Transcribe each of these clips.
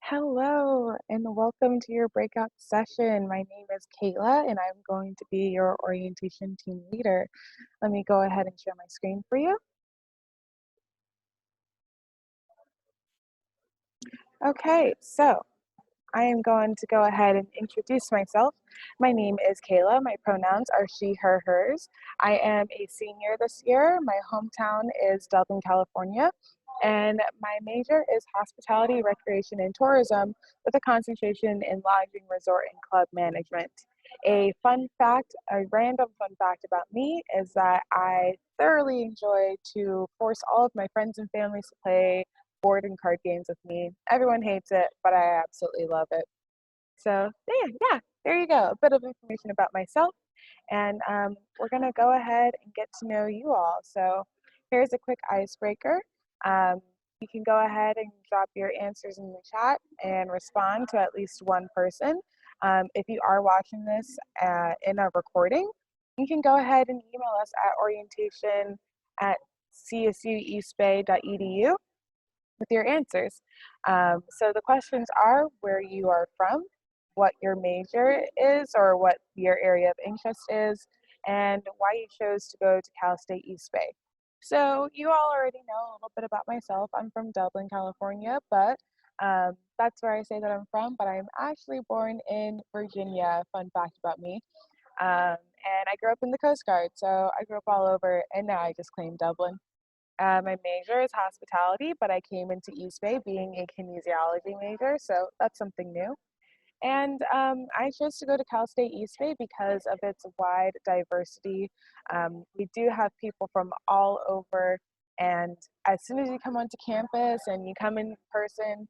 Hello, and welcome to your breakout session. My name is Kayla, and I'm going to be your orientation team leader. Let me go ahead and share my screen for you. Okay, so I am going to go ahead and introduce myself. My name is Kayla. My pronouns are she, her, hers. I am a senior this year. My hometown is Dublin, California, and my major is hospitality, recreation, and tourism with a concentration in lodging, resort, and club management. A random fun fact about me is that I thoroughly enjoy to force all of my friends and families to play board and card games with me. Everyone hates it, but I absolutely love it. So yeah, there you go. A bit of information about myself, and we're gonna go ahead and get to know you all. So here's a quick icebreaker. Um, you can go ahead and drop your answers in the chat and respond to at least one person. If you are watching this in a recording, you can go ahead and email us at orientation at csueeb.edu with your answers. So the questions are where you are from, what your major is or what your area of interest is, and why you chose to go to Cal State East Bay. So you all already know a little bit about myself. I'm from Dublin, California, but that's where I say that I'm from, but I'm actually born in Virginia, fun fact about me. And I grew up in the Coast Guard, so I grew up all over, and now I just claim Dublin. My major is hospitality, but I came into East Bay being a kinesiology major, so that's something new. And I chose to go to Cal State East Bay because of its wide diversity. We do have people from all over, and as soon as you come onto campus and you come in person,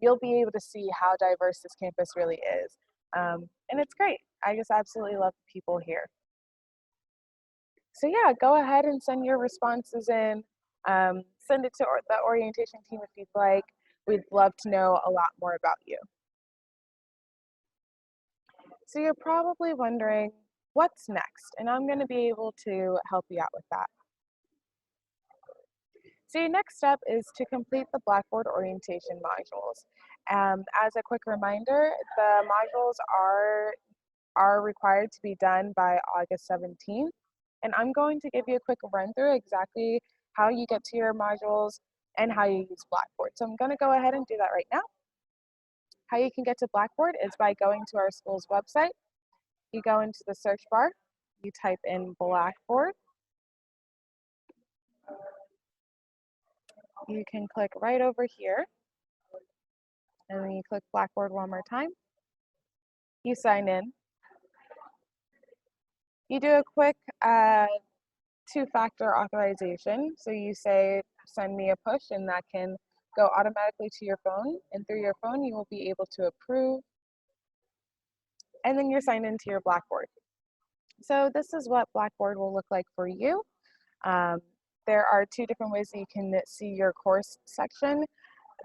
you'll be able to see how diverse this campus really is. And it's great. I just absolutely love the people here. So yeah, go ahead and send your responses in. Send it to the orientation team if you'd like. We'd love to know a lot more about you. So you're probably wondering, what's next? And I'm going to be able to help you out with that. So your next step is to complete the Blackboard orientation modules. As a quick reminder, the modules are required to be done by August 17th. And I'm going to give you a quick run through exactly how you get to your modules and how you use Blackboard. So I'm going to go ahead and do that right now. How you can get to Blackboard is by going to our school's website. You go into the search bar, you type in Blackboard. You can click right over here, and then you click Blackboard one more time. You sign in. You do a quick two-factor authorization. So you say, send me a push, and that can go automatically to your phone. And through your phone, you will be able to approve. And then you're signed into your Blackboard. So this is what Blackboard will look like for you. There are two different ways that you can see your course section.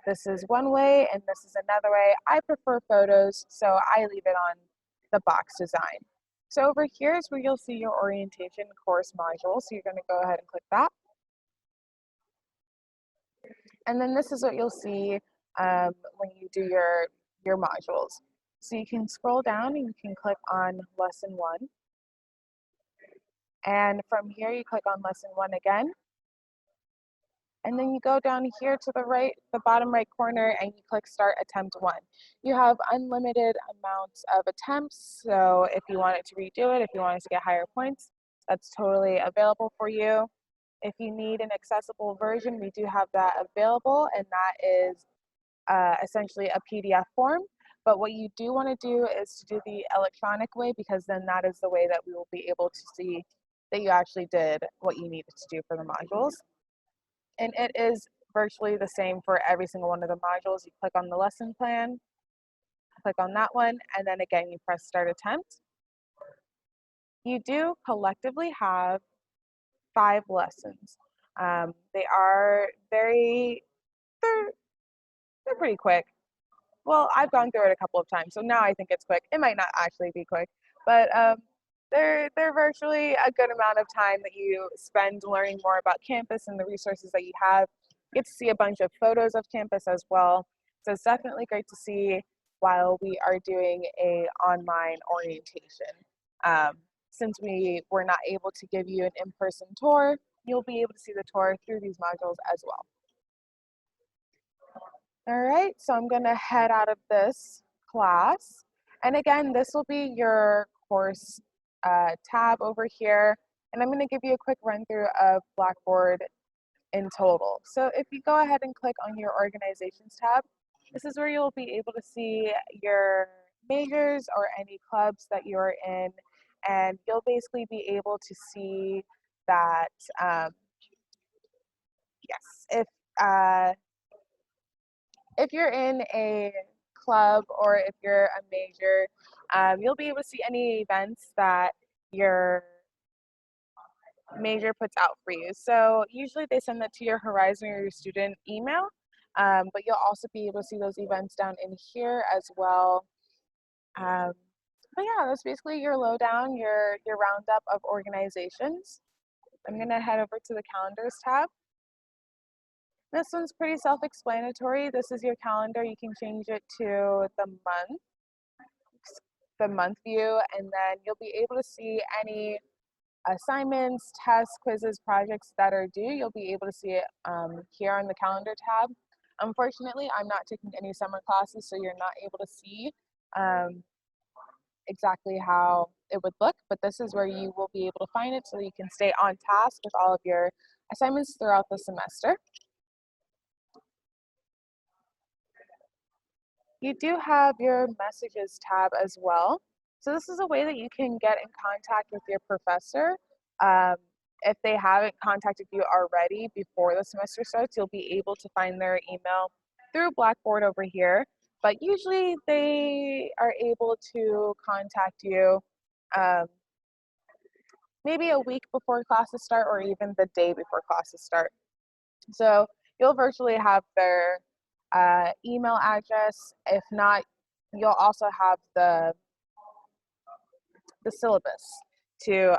This is one way, and this is another way. I prefer photos, so I leave it on the box design. So over here is where you'll see your orientation course module. So you're going to go ahead and click that. And then this is what you'll see when you do your modules. So you can scroll down and you can click on lesson 1. And from here you click on lesson 1 again. And then you go down here to the right, the bottom right corner, and you click start attempt 1. You have unlimited amounts of attempts. So if you wanted to redo it, if you wanted to get higher points, that's totally available for you. If you need an accessible version, we do have that available, and that is essentially a PDF form. But what you do want to do is to do the electronic way, because then that is the way that we will be able to see that you actually did what you needed to do for the modules. And it is virtually the same for every single one of the modules. You click on the lesson plan, click on that one, and then again, you press start attempt. You do collectively have 5 lessons. They are they're pretty quick. Well, I've gone through it a couple of times, so now I think it's quick. It might not actually be quick, but they're virtually a good amount of time that you spend learning more about campus and the resources that you have. You get to see a bunch of photos of campus as well. So it's definitely great to see while we are doing a online orientation. Um, since we were not able to give you an in-person tour, you'll be able to see the tour through these modules as well. All right, so I'm gonna head out of this class. And again, this will be your course tab over here. And I'm gonna give you a quick run through of Blackboard in total. So if you go ahead and click on your organizations tab, this is where you'll be able to see your majors or any clubs that you're in. And you'll basically be able to see that, yes, if you're in a club or if you're a major, you'll be able to see any events that your major puts out for you. So usually they send that to your Horizon or your student email, but you'll also be able to see those events down in here as well. Um, but yeah, that's basically your lowdown, your roundup of organizations. I'm gonna head over to the calendars tab. This one's pretty self-explanatory. This is your calendar. You can change it to the month view, and then you'll be able to see any assignments, tests, quizzes, projects that are due. You'll be able to see it here on the calendar tab. Unfortunately, I'm not taking any summer classes, so you're not able to see exactly how it would look, but this is where you will be able to find it so you can stay on task with all of your assignments throughout the semester. You do have your messages tab as well. So this is a way that you can get in contact with your professor. Um, if they haven't contacted you already before the semester starts, you'll be able to find their email through Blackboard over here. But usually they are able to contact you um, maybe a week before classes start or even the day before classes start. So you'll virtually have their email address. If not, you'll also have the syllabus to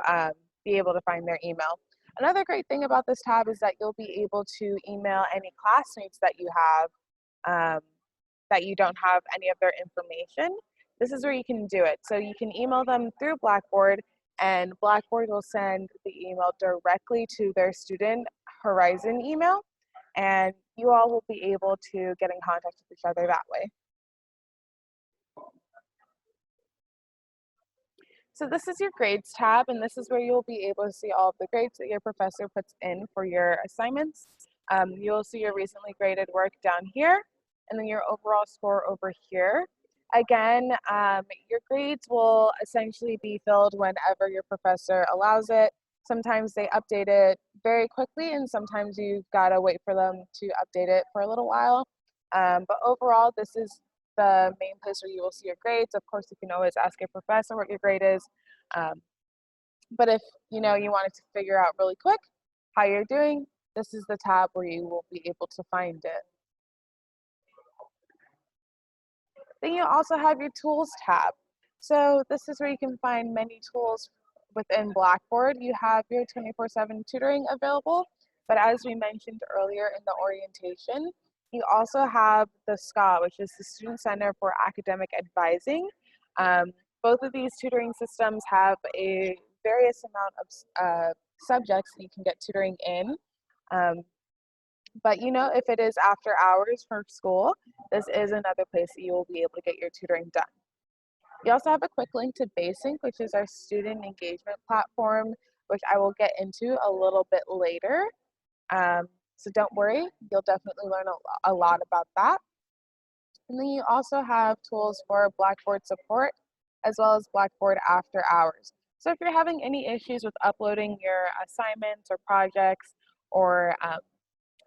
be able to find their email. Another great thing about this tab is that you'll be able to email any classmates that you have that you don't have any of their information. This is where you can do it. So you can email them through Blackboard, and Blackboard will send the email directly to their student Horizon email, and you all will be able to get in contact with each other that way. So this is your grades tab, and this is where you'll be able to see all of the grades that your professor puts in for your assignments. You'll see your recently graded work down here, and then your overall score over here. Again, your grades will essentially be filled whenever your professor allows it. Sometimes they update it very quickly, and sometimes you've got to wait for them to update it for a little while. But overall, this is the main place where you will see your grades. Of course, you can always ask your professor what your grade is. Um, but if you wanted to figure out really quick how you're doing, this is the tab where you will be able to find it. Then you also have your tools tab. So this is where you can find many tools within Blackboard. You have your 24/7 tutoring available, but as we mentioned earlier in the orientation, you also have the SCA, which is the Student Center for Academic Advising. Both of these tutoring systems have a various amount of subjects that you can get tutoring in. Um, but if it is after hours from school, this is another place that you will be able to get your tutoring done. You also have a quick link to Basync, which is our student engagement platform, which I will get into a little bit later. So don't worry, you'll definitely learn a lot about that. And then you also have tools for Blackboard support, as well as Blackboard after hours. So if you're having any issues with uploading your assignments or projects, or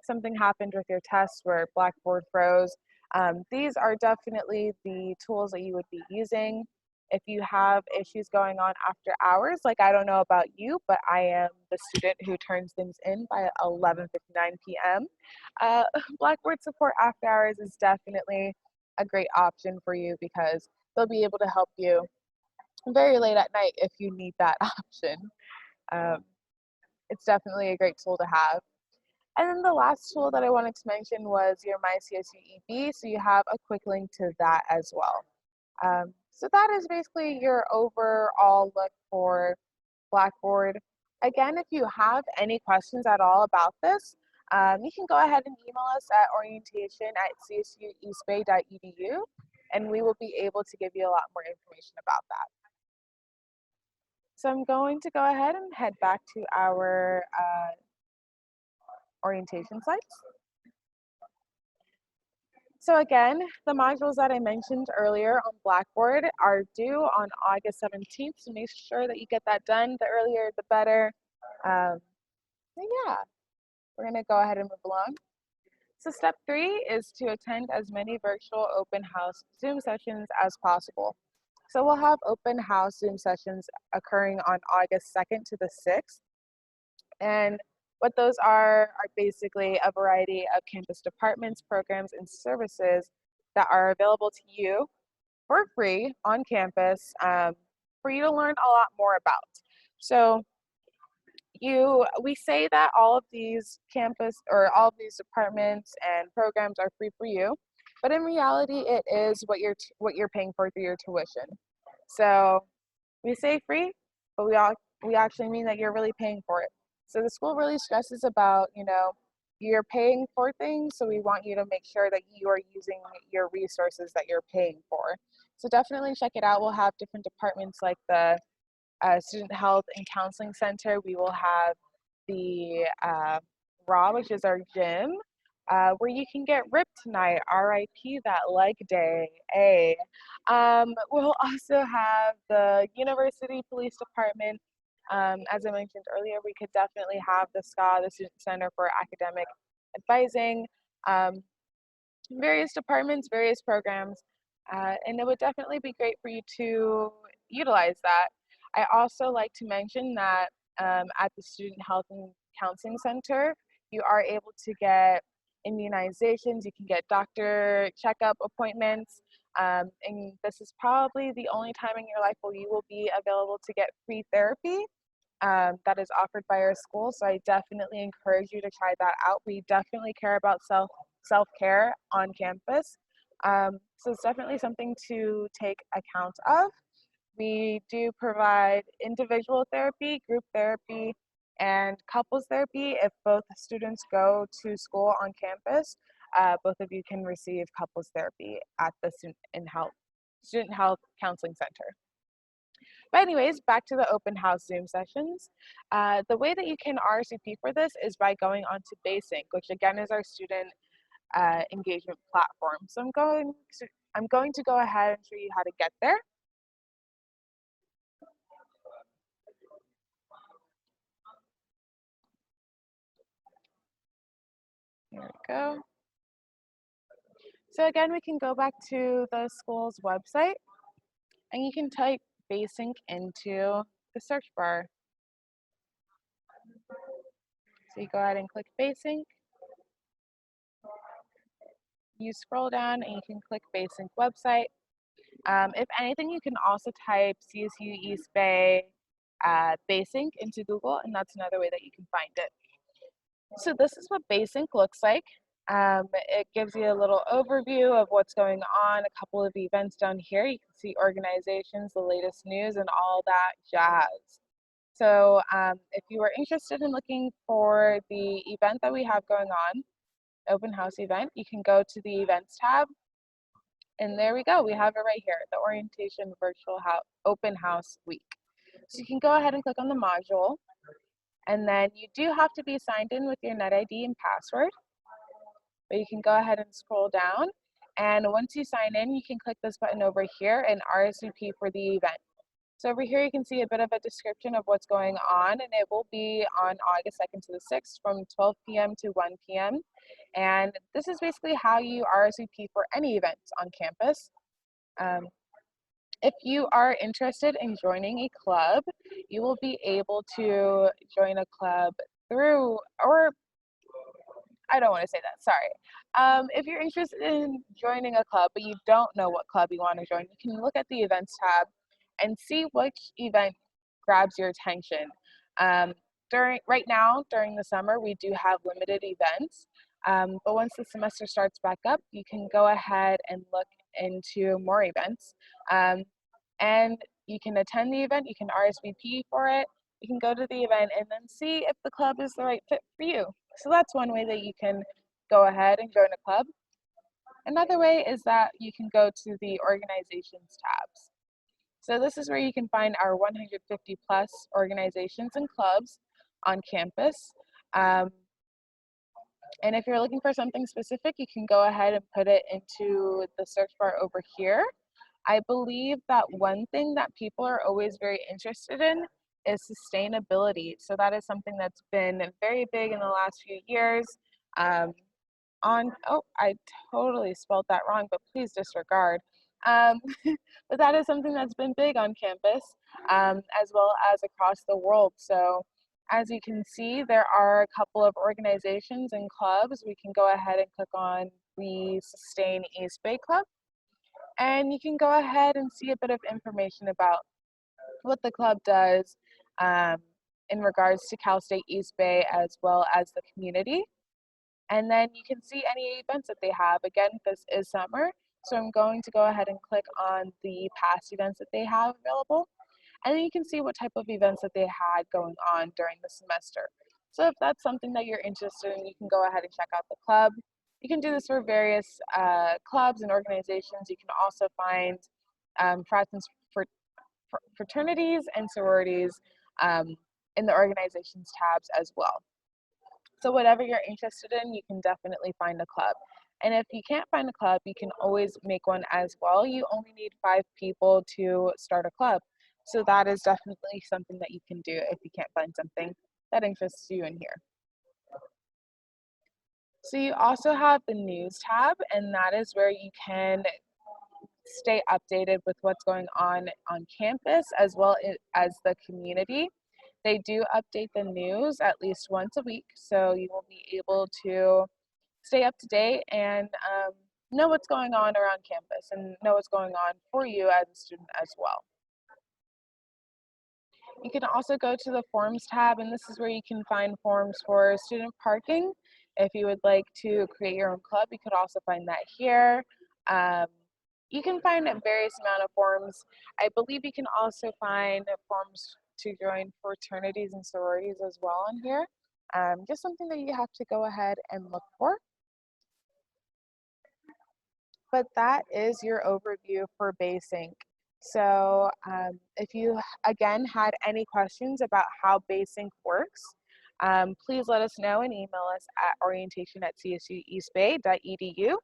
something happened with your test where Blackboard froze, these are definitely the tools that you would be using. If you have issues going on after hours, like I don't know about you, but I am the student who turns things in by 11:59 p.m. Blackboard support after hours is definitely a great option for you because they'll be able to help you very late at night if you need that option. Um, it's definitely a great tool to have. And then the last tool that I wanted to mention was your My CSUEB, so you have a quick link to that as well. So that is basically your overall look for Blackboard. Again, if you have any questions at all about this, you can go ahead and email us at orientation@csueastbay.edu, and we will be able to give you a lot more information about that. So I'm going to go ahead and head back to our orientation slides. So again, the modules that I mentioned earlier on Blackboard are due on August 17th, so make sure that you get that done. The earlier, the better. And yeah, we're gonna go ahead and move along. So step 3 is to attend as many virtual open house Zoom sessions as possible. So we'll have open house Zoom sessions occurring on August 2nd to the 6th. And what those are basically a variety of campus departments, programs, and services that are available to you for free on campus for you to learn a lot more about. So we say that all of these campus or all of these departments and programs are free for you, but in reality, it is what you're paying for through your tuition. So we say free, but we actually mean that you're really paying for it. So the school really stresses about, you're paying for things, so we want you to make sure that you are using your resources that you're paying for. So definitely check it out. We'll have different departments like the Student Health and Counseling Center. We will have the RAW, which is our gym, where you can get ripped tonight, RIP that leg day, A. We'll also have the University Police Department. As I mentioned earlier, we could definitely have the SCA, the Student Center for Academic Advising, various departments, various programs, and it would definitely be great for you to utilize that. I also like to mention that at the Student Health and Counseling Center, you are able to get immunizations, you can get doctor checkup appointments, and this is probably the only time in your life where you will be available to get free therapy that is offered by our school. So I definitely encourage you to try that out. We definitely care about self-care on campus. So it's definitely something to take account of. We do provide individual therapy, group therapy, and couples therapy. If both students go to school on campus, both of you can receive couples therapy at the Student Health Counseling Center. But anyways, back to the open house Zoom sessions. The way that you can RSVP for this is by going onto Basync, which again is our student engagement platform. So I'm going to go ahead and show you how to get there. Here we go. So again, we can go back to the school's website and you can type Basync into the search bar. So you go ahead and click Basync. You scroll down and you can click Basync website. If anything, you can also type CSU East Bay Basync into Google, and that's another way that you can find it. So this is what Basync looks like. It gives you a little overview of what's going on, a couple of events down here. You can see organizations, the latest news, and all that jazz. So if you are interested in looking for the event that we have going on, open house event, you can go to the events tab. And there we go, we have it right here, the orientation virtual open house week. So you can go ahead and click on the module. And then you do have to be signed in with your NetID and password. But you can go ahead and scroll down. And once you sign in, you can click this button over here and RSVP for the event. So over here, you can see a bit of a description of what's going on, and it will be on August 2nd to the 6th from 12 p.m. to 1 p.m. And this is basically how you RSVP for any events on campus. If you are interested in joining a club, you will be able to join a club through, or I don't want to say that, sorry. If you're interested in joining a club, but you don't know what club you want to join, you can look at the events tab and see which event grabs your attention. right now during the summer, we do have limited events. But once the semester starts back up, you can go ahead and look into more events. Um, and you can attend the event, you can RSVP for it, you can go to the event and then see if the club is the right fit for you. So that's one way that you can go ahead and join a club. Another way is that you can go to the organizations tabs. So this is where you can find our 150 plus organizations and clubs on campus. Um, and if you're looking for something specific, you can go ahead and put it into the search bar over here. I believe that one thing that people are always very interested in is sustainability. So that is something that's been very big in the last few years. Um, oh, I totally spelled that wrong, but please disregard. Um, but that is something that's been big on campus, as well as across the world. So as you can see, there are a couple of organizations and clubs. We can go ahead and click on the Sustain East Bay Club, and you can go ahead and see a bit of information about what the club does um, in regards to Cal State East Bay as well as the community. And then you can see any events that they have. Again, this is summer, so I'm going to go ahead and click on the past events that they have available. And then you can see what type of events that they had going on during the semester. So if that's something that you're interested in, you can go ahead and check out the club. You can do this for various clubs and organizations. You can also find frats and fraternities and sororities um, in the organizations tabs as well. So whatever you're interested in, you can definitely find a club. And if you can't find a club, you can always make one as well. You only need 5 people to start a club. So that is definitely something that you can do if you can't find something that interests you in here. So you also have the news tab, and that is where you can stay updated with what's going on campus as well as the community. They do update the news at least once a week, so you will be able to stay up to date and know what's going on around campus and know what's going on for you as a student as well. You can also go to the forms tab, and this is where you can find forms for student parking. If you would like to create your own club, you could also find that here. Um, you can find a various amount of forms. I believe you can also find forms to join fraternities and sororities as well on here. Just something that you have to go ahead and look for. But that is your overview for Basync. So if you, again, had any questions about how Basync works, please let us know and email us at orientation@csueastbay.edu,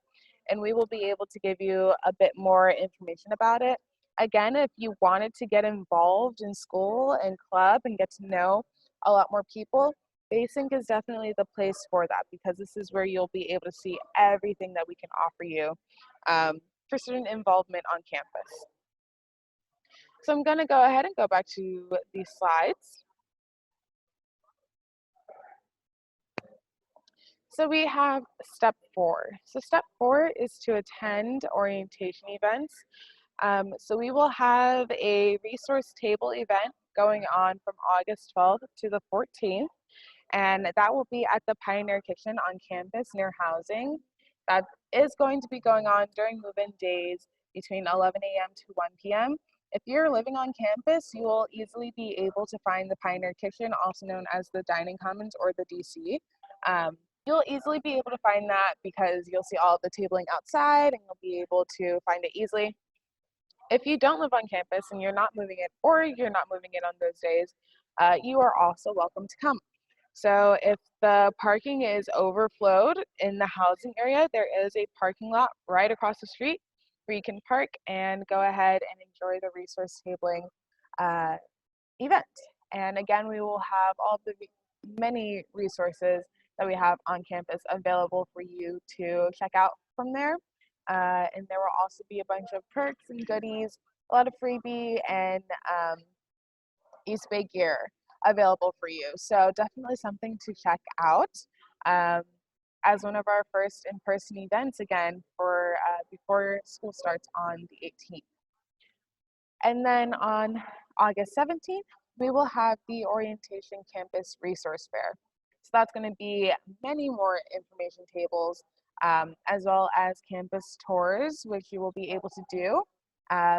and we will be able to give you a bit more information about it. Again, if you wanted to get involved in school and club and get to know a lot more people, Basync is definitely the place for that, because this is where you'll be able to see everything that we can offer you for student involvement on campus. So I'm going to go ahead and go back to these slides. So we have step 4. So step 4 is to attend orientation events. So we will have a resource table event going on from August 12th to the 14th. And that will be at the Pioneer Kitchen on campus near housing. That is going to be going on during move-in days between 11 a.m. to 1 p.m. If you're living on campus, you will easily be able to find the Pioneer Kitchen, also known as the Dining Commons or the DC. You'll easily be able to find that because you'll see all the tabling outside and you'll be able to find it easily. If you don't live on campus and you're not moving in, or you're not moving in on those days, you are also welcome to come. So if the parking is overflowed in the housing area, there is a parking lot right across the street where you can park and go ahead and enjoy the resource tabling event. And again, we will have all the many resources that we have on campus available for you to check out from there. And there will also be a bunch of perks and goodies, a lot of freebie and East Bay gear available for you. So definitely something to check out as one of our first in-person events again for before school starts on the 18th. And then on August 17th, we will have the Orientation Campus Resource Fair. So that's going to be many more information tables, as well as campus tours, which you will be able to do.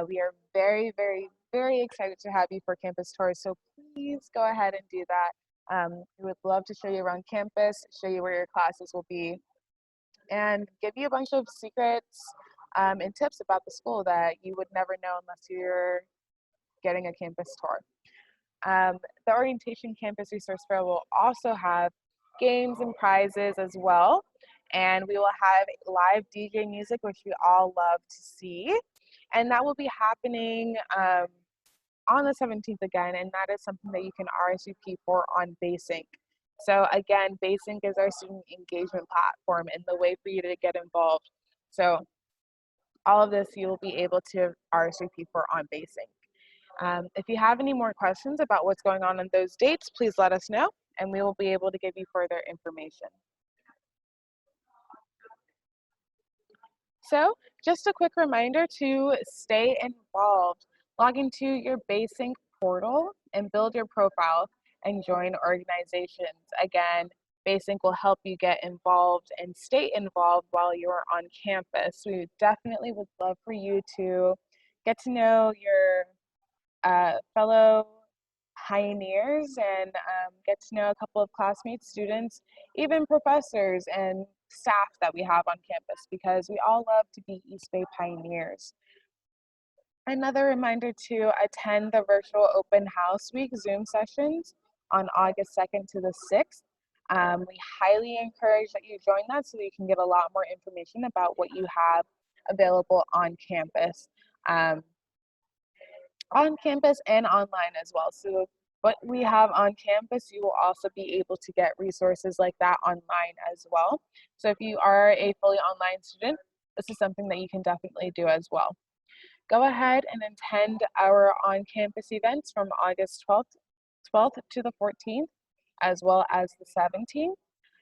We are very, very, very excited to have you for campus tours. So please go ahead and do that. We would love to show you around campus, show you where your classes will be, and give you a bunch of secrets and tips about the school that you would never know unless you're getting a campus tour. The Orientation Campus Resource Fair will also have games and prizes as well. And we will have live DJ music, which we all love to see. And that will be happening on the 17th again. And that is something that you can RSVP for on Basync. So again, Basync is our student engagement platform and the way for you to get involved. So all of this you will be able to RSVP for on Basync. If you have any more questions about what's going on those dates, please let us know and we will be able to give you further information. So just a quick reminder to stay involved. Log into your Basync portal and build your profile and join organizations. Again, Basync will help you get involved and stay involved while you're on campus. We definitely would love for you to get to know your fellow pioneers and get to know a couple of classmates, students, even professors and staff that we have on campus, because we all love to be East Bay pioneers. Another reminder to attend the virtual open house week Zoom sessions on August 2nd to the 6th. We highly encourage that you join that so that you can get a lot more information about what you have available on campus. On campus and online as well. So what we have on campus, you will also be able to get resources like that online as well. So if you are a fully online student, this is something that you can definitely do as well. Go ahead and attend our on-campus events from August 12th to the 14th, as well as the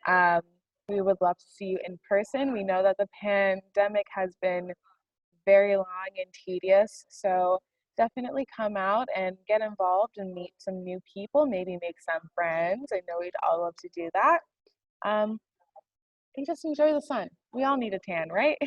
17th. We would love to see you in person. We know that the pandemic has been very long and tedious, so definitely come out and get involved and meet some new people, maybe make some friends. I know we'd all love to do that. And just enjoy the sun. We all need a tan, right?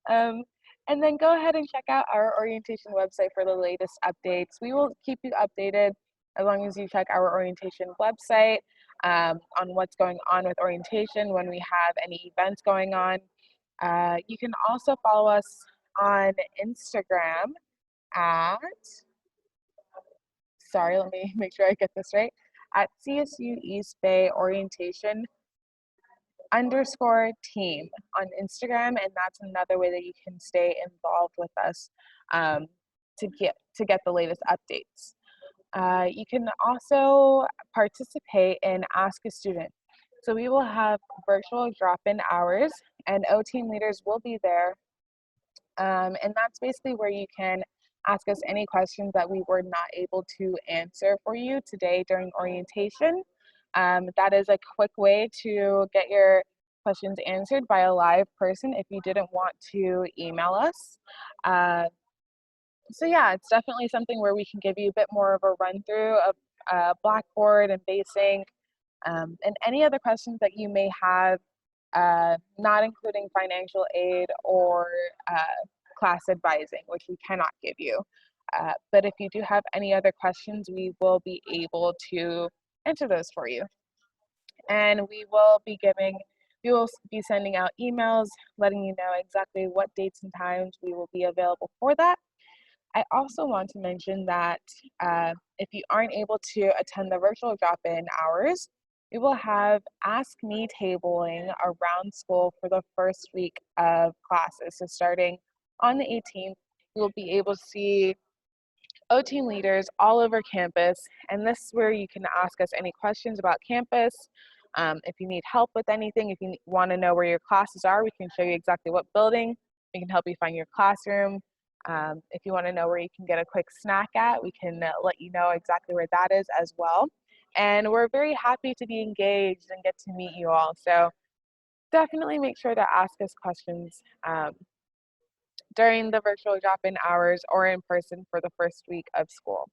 And then go ahead and check out our orientation website for the latest updates. We will keep you updated as long as you check our orientation website on what's going on with orientation, when we have any events going on. You can also follow us on Instagram at, sorry, let me make sure I get this right, at CSU East Bay Orientation _team on Instagram, and that's another way that you can stay involved with us to get the latest updates. You can also participate in Ask a Student. So we will have virtual drop-in hours, and O team leaders will be there. And that's basically where you can ask us any questions that we were not able to answer for you today during orientation. That is a quick way to get your questions answered by a live person if you didn't want to email us. So yeah, it's definitely something where we can give you a bit more of a run through of Blackboard and Basync, and any other questions that you may have, not including financial aid or class advising, which we cannot give you. But if you do have any other questions, we will be able to answer those for you. And we will be sending out emails letting you know exactly what dates and times we will be available for that. I also want to mention that if you aren't able to attend the virtual drop-in hours, we will have Ask Me tabling around school for the first week of classes. So starting on the 18th, you will be able to see O team leaders all over campus, and this is where you can ask us any questions about campus. If you need help with anything, if you want to know where your classes are, we can show you exactly what building. We can help you find your classroom. If you want to know where you can get a quick snack at, we can let you know exactly where that is as well. And we're very happy to be engaged and get to meet you all. So definitely make sure to ask us questions during the virtual drop-in hours or in person for the first week of school.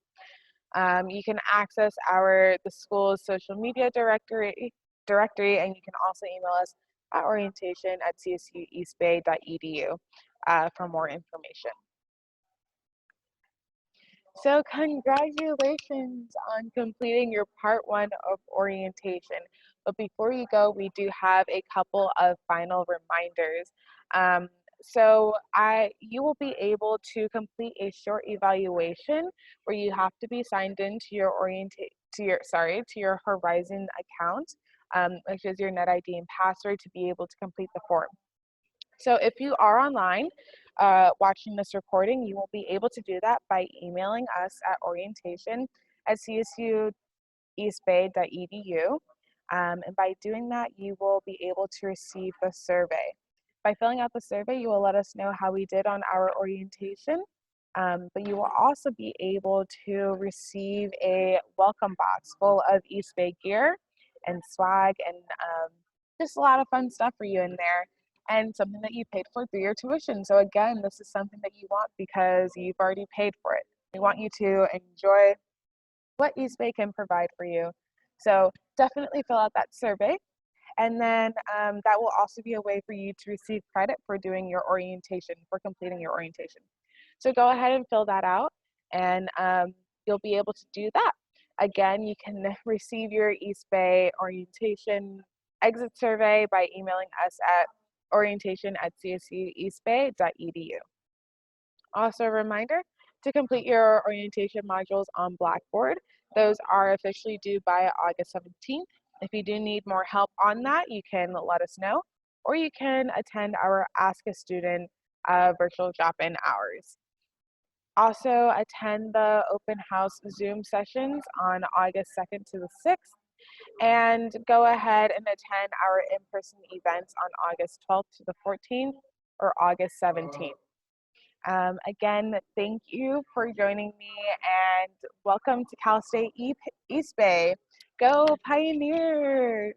You can access the school's social media directory, and you can also email us at orientation@csueastbay.edu for more information. So congratulations on completing your part one of orientation. But before you go, we do have a couple of final reminders. Um, you will be able to complete a short evaluation where you have to be signed into your to your Horizon account, which is your NetID and password to be able to complete the form. So if you are online watching this recording, you will be able to do that by emailing us at orientation@csueastbay.edu. And by doing that, you will be able to receive the survey. By filling out the survey, you will let us know how we did on our orientation. But you will also be able to receive a welcome box full of East Bay gear and swag and just a lot of fun stuff for you in there, and something that you paid for through your tuition. So again, this is something that you want because you've already paid for it. We want you to enjoy what East Bay can provide for you. So definitely fill out that survey. And then that will also be a way for you to receive credit for doing your orientation, for completing your orientation. So go ahead and fill that out, and you'll be able to do that. Again, you can receive your East Bay orientation exit survey by emailing us at orientation@csueastbay.edu. Also, a reminder to complete your orientation modules on Blackboard. Those are officially due by August 17th. If you do need more help on that, you can let us know, or you can attend our Ask a Student virtual drop-in hours. Also, attend the open house Zoom sessions on August 2nd to the 6th, and go ahead and attend our in-person events on August 12th to the 14th or August 17th. Again, thank you for joining me, and welcome to Cal State East Bay. Go Pioneers!